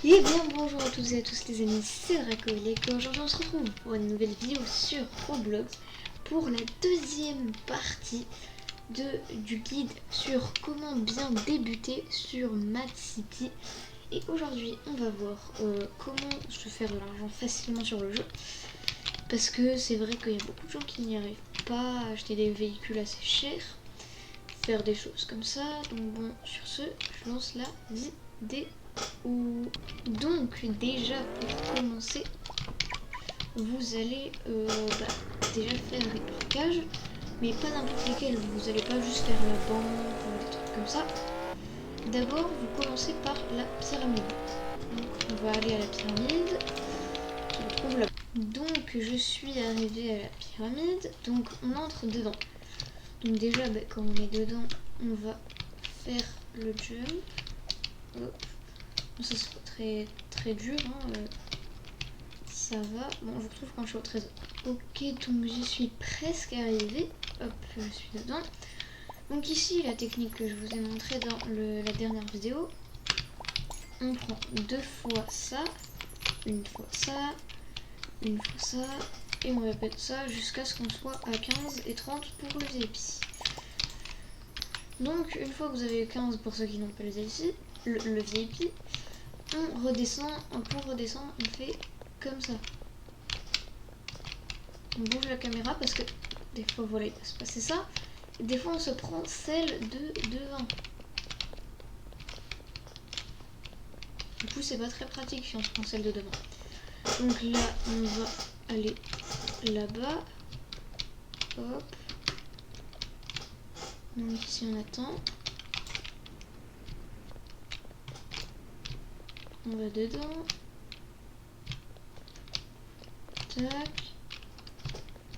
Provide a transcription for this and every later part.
Et bien bonjour à toutes et à tous les amis, c'est Dracoelec et aujourd'hui on se retrouve pour une nouvelle vidéo sur Roblox pour la deuxième partie du guide sur comment bien débuter sur Mad City. Et aujourd'hui on va voir comment se faire de l'argent facilement sur le jeu, parce que c'est vrai qu'il y a beaucoup de gens qui n'y arrivent pas à acheter des véhicules assez chers, faire des choses comme ça. Donc bon, sur ce, je lance la vidéo. Donc déjà pour commencer, vous allez déjà faire des blocages, mais pas n'importe lesquels. Vous n'allez pas juste faire la banque ou des trucs comme ça. D'abord vous commencez par la pyramide. Donc on va aller à la pyramide. Je retrouve là. Donc je suis arrivée à la pyramide. Donc on entre dedans. Donc déjà quand on est dedans, on va faire le jump. Hop. Ça c'est pas très dur, hein. Ça va. Bon, je vous retrouve quand je suis au trésor. Ok, donc j'y suis presque arrivée. Hop, je suis dedans. Donc ici, la technique que je vous ai montrée dans la dernière vidéo, on prend deux fois ça, une fois ça, une fois ça, et on répète ça jusqu'à ce qu'on soit à 15 et 30 pour le VIP. Donc une fois que vous avez 15 pour ceux qui n'ont pas le VIP, on redescend. Pour redescendre, on fait comme ça. On bouge la caméra parce que des fois voilà, il va se passer ça. Et des fois on se prend celle de devant. Du coup c'est pas très pratique si on se prend celle de devant. Donc là on va aller là-bas. Hop. Donc ici on attend. On va dedans. Tac.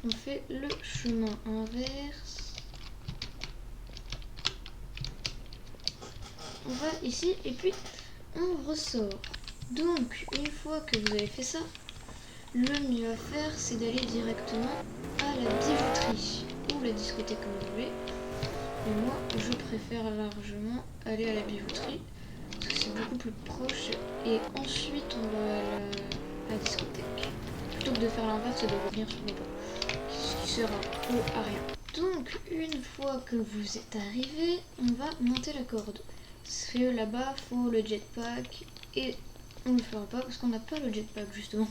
On fait le chemin inverse. On va ici et puis on ressort. Donc une fois que vous avez fait ça, le mieux à faire c'est d'aller directement à la bijouterie ou la discothèque comme vous voulez. Et moi je préfère largement aller à la bijouterie parce que c'est beaucoup plus proche, et ensuite on va à la discothèque plutôt que de faire l'inverse et de revenir sur les pas, ce qui sert à rien. Donc une fois que vous êtes arrivé, on va monter la corde. Parce que là-bas faut le jetpack et on ne le fera pas parce qu'on n'a pas le jetpack justement.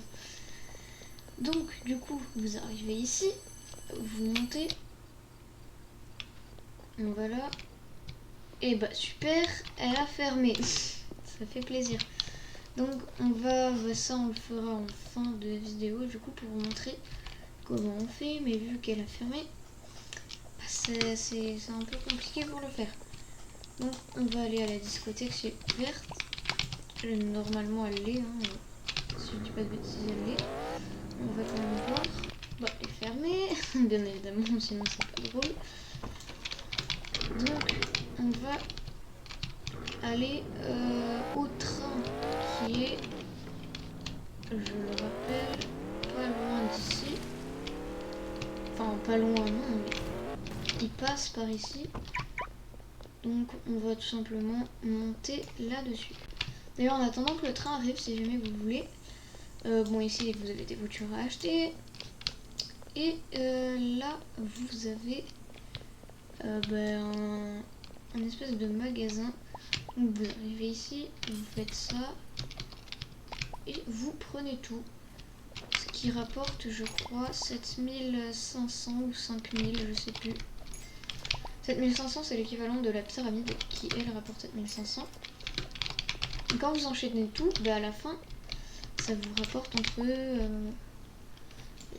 Donc du coup vous arrivez ici, vous montez, voilà, et bah super, elle a fermé. Ça fait plaisir. Donc ça on le fera en fin de vidéo du coup pour vous montrer comment on fait, mais vu qu'elle a fermé, c'est un peu compliqué pour le faire. Donc on va aller à la discothèque, c'est ouverte. Normalement elle l'est, hein. Si je dis pas de bêtises elle l'est. On va quand même voir. Bah elle est fermée, bien évidemment, sinon c'est pas drôle. Donc on va aller au train qui est, je le rappelle, pas loin d'ici. Enfin pas loin non, mais il passe par ici. Donc on va tout simplement monter là-dessus. D'ailleurs en attendant que le train arrive, si jamais vous voulez, bon ici vous avez des voitures à acheter. Et là vous avez un espèce de magasin. Donc vous arrivez ici, vous faites ça et vous prenez tout. Ce qui rapporte je crois 7500 ou 5000, je sais plus. 7500 c'est l'équivalent de la pyramide qui elle rapporte 7500. Et quand vous enchaînez tout, à la fin ça vous rapporte entre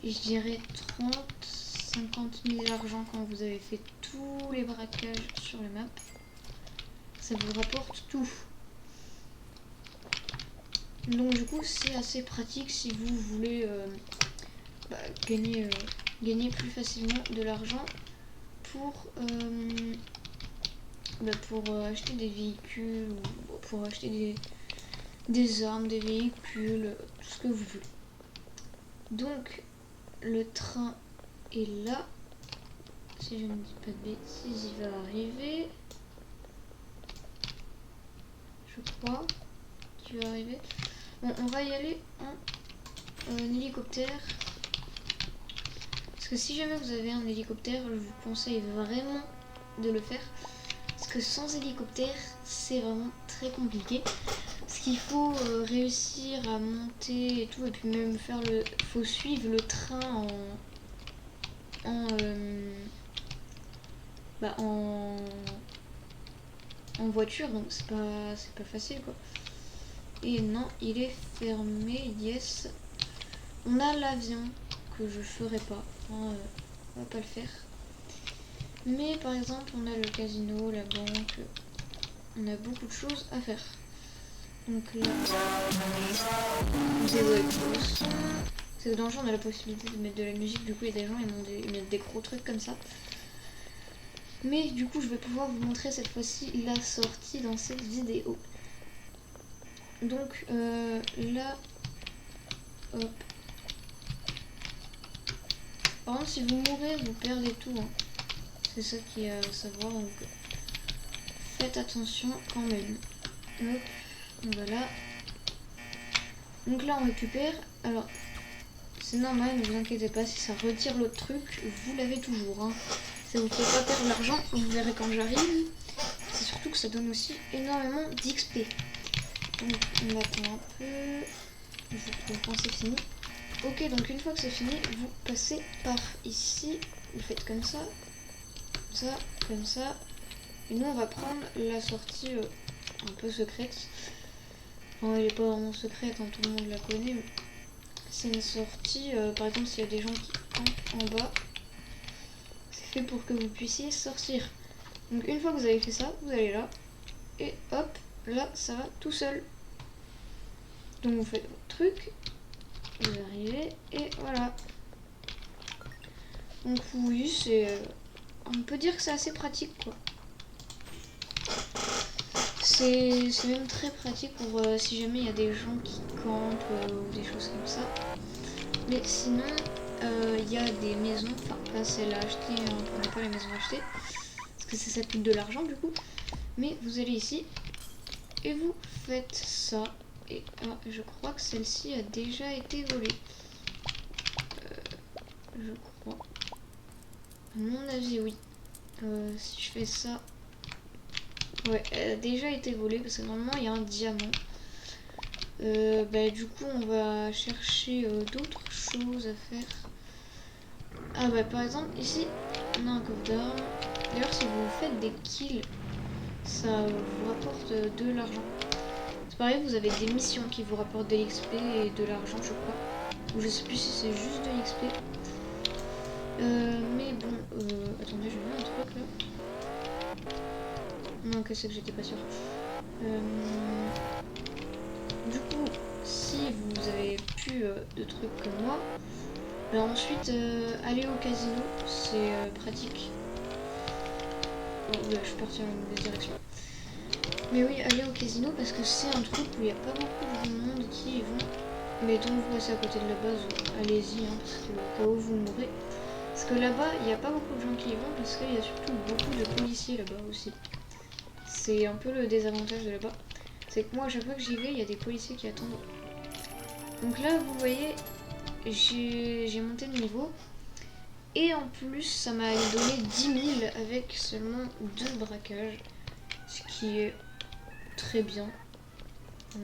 je dirais 30-50 000 argent quand vous avez fait tous les braquages sur la map. Ça vous rapporte tout. Donc du coup c'est assez pratique si vous voulez gagner plus facilement de l'argent pour acheter des véhicules ou pour acheter des armes, des véhicules, tout ce que vous voulez. Donc le train est là. Si je ne dis pas de bêtises, il va arriver. Je crois qu'il va arriver. Bon, on va y aller en hélicoptère. Parce que si jamais vous avez un hélicoptère, je vous conseille vraiment de le faire. Parce que sans hélicoptère, c'est vraiment très compliqué. Parce qu'il faut réussir à monter et tout. Et puis même faire le... faut suivre le train en voiture. Donc c'est pas facile quoi. Et non, il est fermé, yes. On a l'avion que je ferai pas. On va pas le faire. Mais par exemple, on a le casino, la banque. On a beaucoup de choses à faire. Donc là, c'est que dans le jeu, on a la possibilité de mettre de la musique. Du coup, il y a des gens ils mettent des gros trucs comme ça. Mais du coup, je vais pouvoir vous montrer cette fois-ci la sortie dans cette vidéo. Donc là, hop. Par contre, si vous mourrez, vous perdez tout. Hein. C'est ça qui est à savoir. Donc faites attention quand même. Hop, voilà. Donc là, on récupère. Alors, c'est normal, ne vous inquiétez pas. Si ça retire l'autre truc, vous l'avez toujours. Hein. Ça vous fait pas perdre l'argent. Vous verrez quand j'arrive. C'est surtout que ça donne aussi énormément d'XP. Donc, on attend un peu. Je pense que c'est fini. Ok, donc une fois que c'est fini, vous passez par ici. Vous faites comme ça, comme ça. Et nous, on va prendre la sortie un peu secrète. Bon, elle est pas vraiment secrète, hein, tout le monde la connaît. Mais c'est une sortie, par exemple, s'il y a des gens qui campent en bas, c'est fait pour que vous puissiez sortir. Donc une fois que vous avez fait ça, vous allez là. Et hop, là, ça va tout seul. Donc vous faites votre truc. Vous arrivez et voilà. Donc oui, c'est... on peut dire que c'est assez pratique quoi. C'est même très pratique pour si jamais il y a des gens qui campent ou des choses comme ça. Mais sinon, il y a des maisons, enfin pas celle à acheter, hein, on ne prend pas la maison achetée. Parce que ça coûte de l'argent du coup. Mais vous allez ici et vous faites ça. Et je crois que celle-ci a déjà été volée. Je crois. À mon avis, oui. Si je fais ça... ouais, elle a déjà été volée parce que normalement, il y a un diamant. Du coup, on va chercher d'autres choses à faire. Ah bah, par exemple, ici, on a un coffre d'armes. D'ailleurs, si vous faites des kills, ça vous rapporte de l'argent. C'est pareil, vous avez des missions qui vous rapportent de l'XP et de l'argent, je crois. Ou je sais plus si c'est juste de l'XP. Mais bon, attendez, j'ai vu un truc là. Non, que c'est que j'étais pas sûre. Du coup, si vous avez plus de trucs comme moi, alors ensuite, aller au casino, c'est pratique. Oh, là, je suis partie dans une mauvaise direction. Mais oui, aller au casino parce que c'est un truc où il n'y a pas beaucoup de monde qui y vont. Mais donc vous passez à côté de la base, allez-y, hein, parce que au cas où vous mourrez. Parce que là-bas, il n'y a pas beaucoup de gens qui y vont parce qu'il y a surtout beaucoup de policiers là-bas aussi. C'est un peu le désavantage de là-bas. C'est que moi, à chaque fois que j'y vais, il y a des policiers qui attendent. Donc là, vous voyez, j'ai monté de niveau. Et en plus, ça m'a donné 10 000 avec seulement 2 braquages. Ce qui est très bien.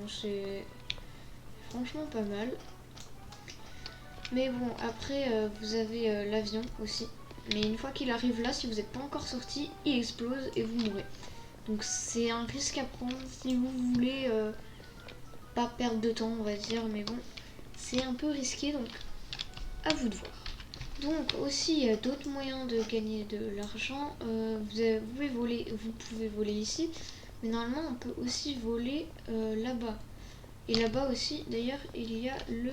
C'est franchement pas mal. Mais bon, après, vous avez l'avion aussi. Mais une fois qu'il arrive là, si vous n'êtes pas encore sorti, il explose et vous mourrez. Donc c'est un risque à prendre si vous voulez pas perdre de temps, on va dire. Mais bon, c'est un peu risqué, donc à vous de voir. Donc aussi, il y a d'autres moyens de gagner de l'argent. Vous pouvez voler ici. Mais normalement, on peut aussi voler là-bas. Et là-bas aussi, d'ailleurs, il y a le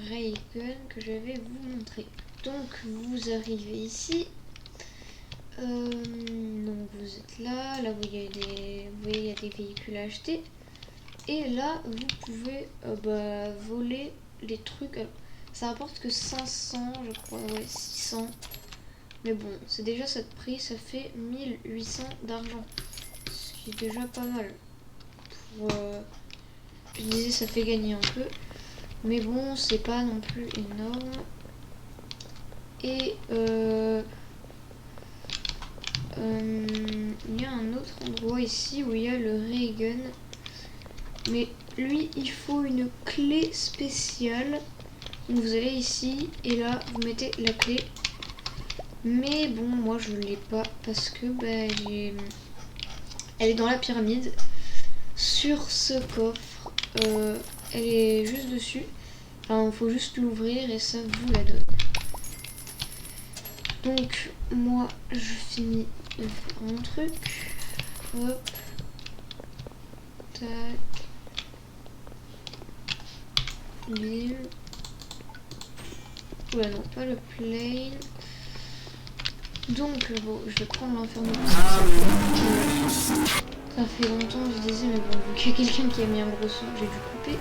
ray gun que je vais vous montrer. Donc, vous arrivez ici. Donc, vous êtes là. Là, vous voyez, il y a des véhicules à acheter. Et là, vous pouvez voler les trucs. Ça rapporte que 500, je crois. Ouais, 600. Mais bon, c'est déjà ça de prix. Ça fait 1800 d'argent. Ce qui est déjà pas mal. je disais ça fait gagner un peu. Mais bon, c'est pas non plus énorme. Et il y a un autre endroit ici où il y a le ray gun. Mais lui, il faut une clé spéciale. Donc vous allez ici et là, vous mettez la clé. Mais bon, moi je l'ai pas parce que elle est dans la pyramide. Sur ce coffre, elle est juste dessus. Alors il faut juste l'ouvrir et ça vous la donne. Donc moi je finis de faire mon truc. Hop. Tac. L'île. Ouais non, pas le plane. Donc bon, je vais prendre l'inferno parce que ça fait longtemps que je disais, mais bon, vu qu'il y a quelqu'un qui a mis un gros son, j'ai dû couper.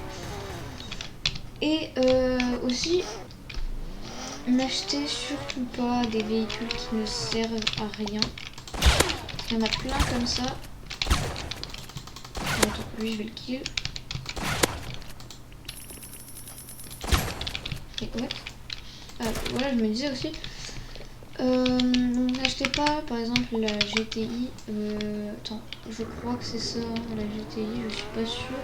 Et aussi, n'achetez surtout pas des véhicules qui ne servent à rien. Il y en a plein comme ça. Attends, lui je vais le kill. Et ouais. Ah, voilà, je me disais aussi. N'achetez pas par exemple la GTI. Attends, je crois que c'est ça, la GTI, je suis pas sûre.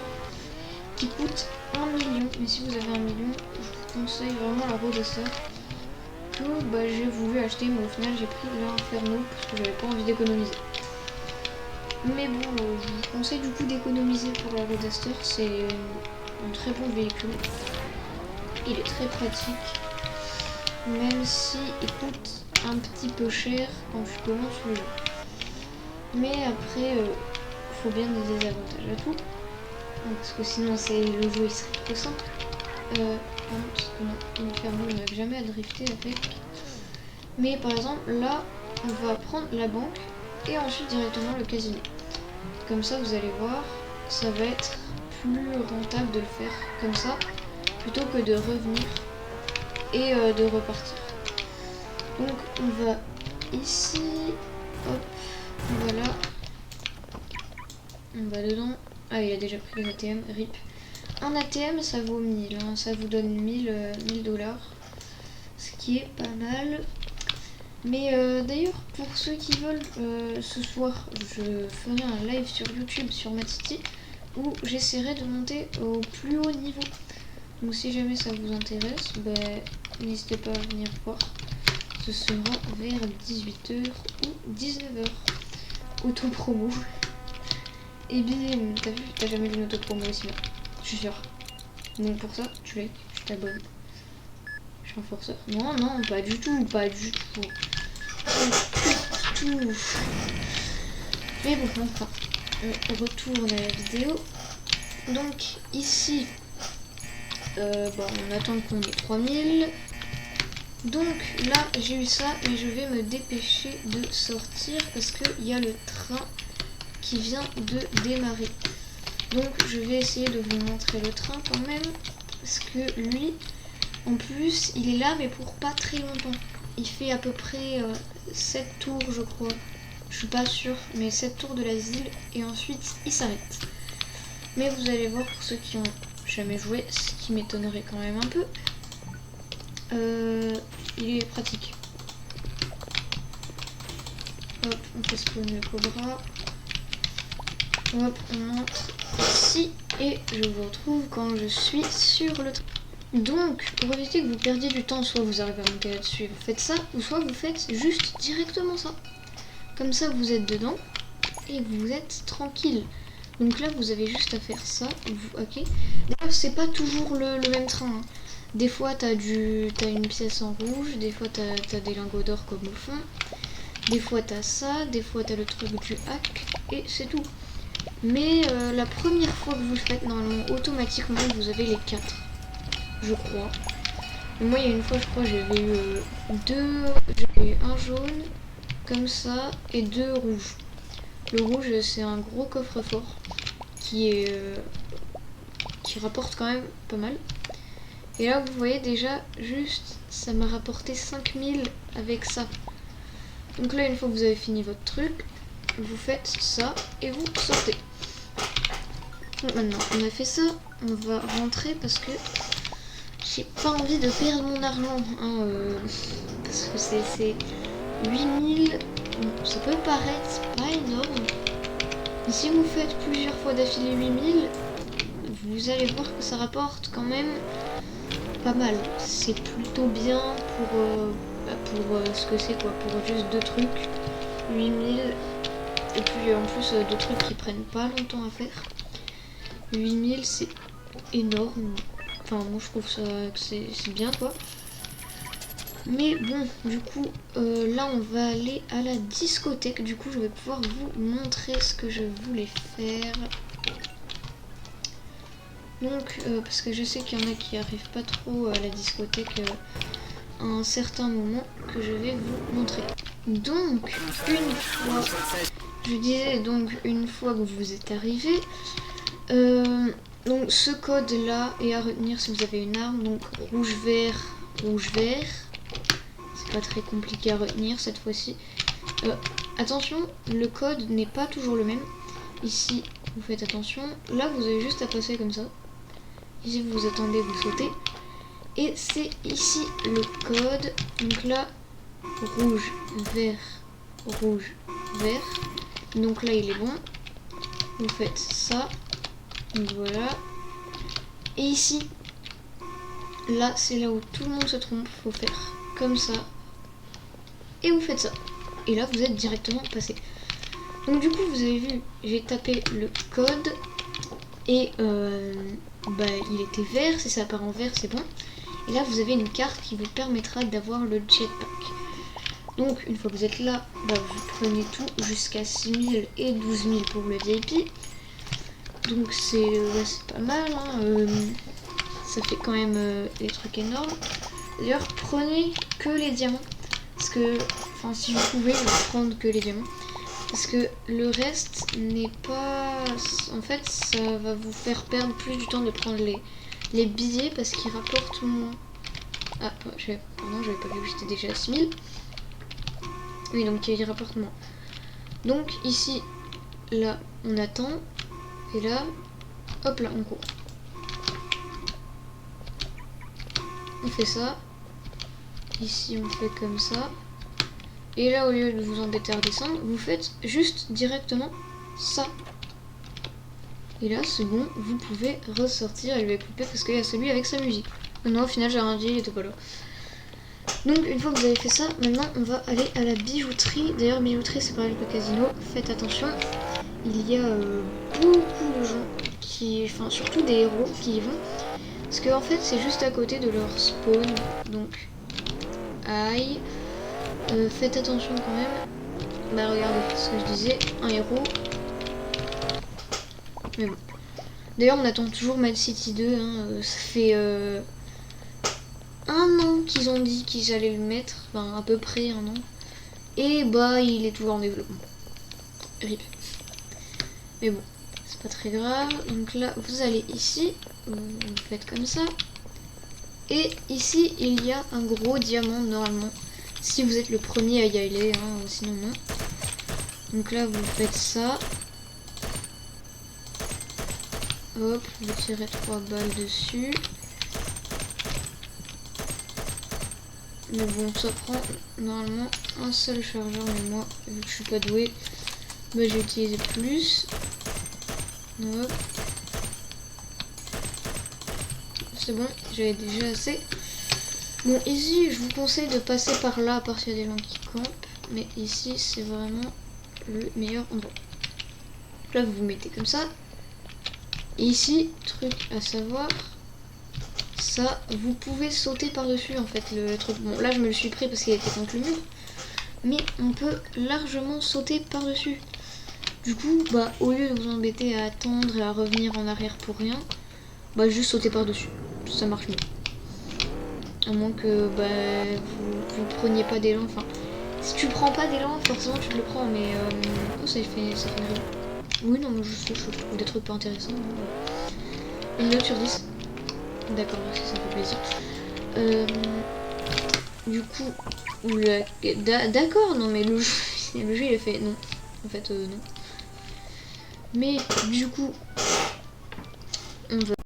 Qui coûte 1 million. Mais si vous avez 1 million, je vous conseille vraiment la Roadster. Que j'ai voulu acheter, mais au final j'ai pris l'Inferno parce que j'avais pas envie d'économiser. Mais bon, je vous conseille du coup d'économiser pour la Roadster. C'est un très bon véhicule. Il est très pratique. Même si il coûte un petit peu cher quand je commence le jeu. Mais après, faut bien des désavantages à tout. Parce que sinon le jeu il serait trop simple. Non, Inferno on n'arrive jamais à drifter avec. Mais par exemple là, on va prendre la banque et ensuite directement le casino. Comme ça vous allez voir, ça va être plus rentable de le faire comme ça, plutôt que de revenir et de repartir. Donc on va ici, hop, voilà, on va dedans. Ah, il a déjà pris les ATM, RIP. Un ATM ça vaut 1000, hein, ça vous donne 1000 $, ce qui est pas mal. Mais d'ailleurs, pour ceux qui veulent, ce soir, je ferai un live sur YouTube sur Mad City où j'essaierai de monter au plus haut niveau. Donc si jamais ça vous intéresse, n'hésitez pas à venir voir. Ce sera vers 18h ou 19h. Auto-promo. Et bim, t'as vu, t'as jamais vu une auto-promo aussi bien. Je suis sûre. Donc pour ça, tu likes, tu t'abonnes. Je suis un forceur. Non, non, pas du tout, pas du tout. Pas du tout. Mais bon, enfin, on retourne à la vidéo. Donc ici, on attend qu'on ait 3000. Donc là, j'ai eu ça, mais je vais me dépêcher de sortir parce qu'il y a le train qui vient de démarrer. Donc je vais essayer de vous montrer le train quand même, parce que lui, en plus, il est là, mais pour pas très longtemps. Il fait à peu près 7 tours, je crois. Je suis pas sûre, mais 7 tours de l'asile, et ensuite il s'arrête. Mais vous allez voir, pour ceux qui ont jamais joué, ce qui m'étonnerait quand même un peu, il est pratique. Hop, on fait spawn le cobra. Hop, on entre ici et je vous retrouve quand je suis sur le train. Donc, pour éviter que vous perdiez du temps, soit vous arrivez à monter là-dessus et vous faites ça, ou soit vous faites juste directement ça. Comme ça, vous êtes dedans et vous êtes tranquille. Donc là, vous avez juste à faire ça. Ok. D'ailleurs, c'est pas toujours le même train. Hein. Des fois, t'as une pièce en rouge, des fois, t'as des lingots d'or comme au fond. Des fois, t'as ça, des fois, t'as le truc du hack, et c'est tout. Mais la première fois que vous le faites, normalement, automatiquement, vous avez les 4. Je crois. Mais moi, il y a une fois, je crois, j'avais eu un jaune, comme ça, et 2 rouges. Le rouge, c'est un gros coffre-fort qui rapporte quand même pas mal. Et là, vous voyez déjà, juste, ça m'a rapporté 5000 avec ça. Donc là, une fois que vous avez fini votre truc, vous faites ça et vous sortez. Donc maintenant, on a fait ça. On va rentrer parce que j'ai pas envie de perdre mon argent. Hein, parce que c'est 8000. Bon, ça peut paraître pas énorme. Mais si vous faites plusieurs fois d'affilée 8000, vous allez voir que ça rapporte quand même pas mal. C'est plutôt bien pour ce que c'est quoi, pour juste deux trucs. 8000 et puis en plus deux trucs qui prennent pas longtemps à faire. 8000 c'est énorme. Enfin moi je trouve ça que c'est bien quoi. Mais bon du coup là on va aller à la discothèque. Du coup je vais pouvoir vous montrer ce que je voulais faire. Donc parce que je sais qu'il y en a qui arrivent pas trop à la discothèque à un certain moment que je vais vous montrer. Donc une fois, je disais donc une fois que vous êtes arrivé, donc ce code là est à retenir si vous avez une arme, donc rouge vert, c'est pas très compliqué à retenir cette fois-ci. Attention, le code n'est pas toujours le même. Ici vous faites attention, là vous avez juste à passer comme ça. Ici vous attendez, vous sautez. Et c'est ici le code. Donc là, rouge, vert. Donc là il est bon. Vous faites ça. Donc voilà. Et ici, là c'est là où tout le monde se trompe. Faut faire comme ça. Et vous faites ça. Et là vous êtes directement passé. Donc du coup vous avez vu, j'ai tapé le code. Et il était vert, si ça part en vert c'est bon. Et là vous avez une carte qui vous permettra d'avoir le jetpack. Donc une fois que vous êtes là, vous prenez tout jusqu'à 6000 et 12000 pour le VIP. Donc c'est pas mal, hein, ça fait quand même des trucs énormes. D'ailleurs prenez que les diamants. Parce que, enfin si vous pouvez, prendre que les diamants. Parce que le reste n'est pas... En fait, ça va vous faire perdre plus du temps de prendre les billets parce qu'ils rapportent moins. Ah, pardon, j'avais pas vu que j'étais déjà à 6000. Oui, donc ils rapportent moins. Donc ici, là, on attend. Et là, hop là, on court. On fait ça. Ici, on fait comme ça. Et là, au lieu de vous embêter à redescendre, vous faites juste directement ça. Et là, c'est bon, vous pouvez ressortir et lui couper parce qu'il y a celui avec sa musique. Non, au final, j'ai rien dit, il était pas là. Donc, une fois que vous avez fait ça, maintenant, on va aller à la bijouterie. D'ailleurs, bijouterie, c'est pareil que le casino. Faites attention, il y a beaucoup de gens enfin, surtout des héros qui y vont. Parce qu'en fait, c'est juste à côté de leur spawn. Donc, aïe. Faites attention quand même. Regardez ce que je disais, un héros. Mais bon. D'ailleurs, on attend toujours Mad City 2. Hein. Ça fait 1 an qu'ils ont dit qu'ils allaient le mettre. Enfin, à peu près 1 an. Et il est toujours en développement. RIP. Mais bon, c'est pas très grave. Donc là, vous allez ici. Vous faites comme ça. Et ici, il y a un gros diamant normalement. Si vous êtes le premier à y aller, hein, sinon non. Donc là, vous faites ça. Hop, vous tirez 3 balles dessus. Mais bon, ça prend normalement un seul chargeur. Mais moi, vu que je suis pas douée, j'ai utilisé plus. Hop. C'est bon, j'avais déjà assez. Bon, ici, je vous conseille de passer par là, à part s'il y a des gens qui campent. Mais ici, c'est vraiment le meilleur endroit. Là, vous vous mettez comme ça. Et ici, truc à savoir, ça, vous pouvez sauter par-dessus, en fait, le truc. Bon, là, je me le suis pris parce qu'il était contre le mur. Mais on peut largement sauter par-dessus. Du coup, au lieu de vous embêter à attendre et à revenir en arrière pour rien, juste sauter par-dessus. Ça marche mieux. À moins que vous preniez pas d'élan. Enfin, si tu prends pas d'élan, forcément tu te le prends. Mais ça fait rien. Oui, non, mais je trouve des trucs pas intéressants. Une note sur 10. D'accord, merci, ça me fait plaisir. Du coup, d'accord, non, mais le jeu il a fait non. En fait, non. Mais du coup, on va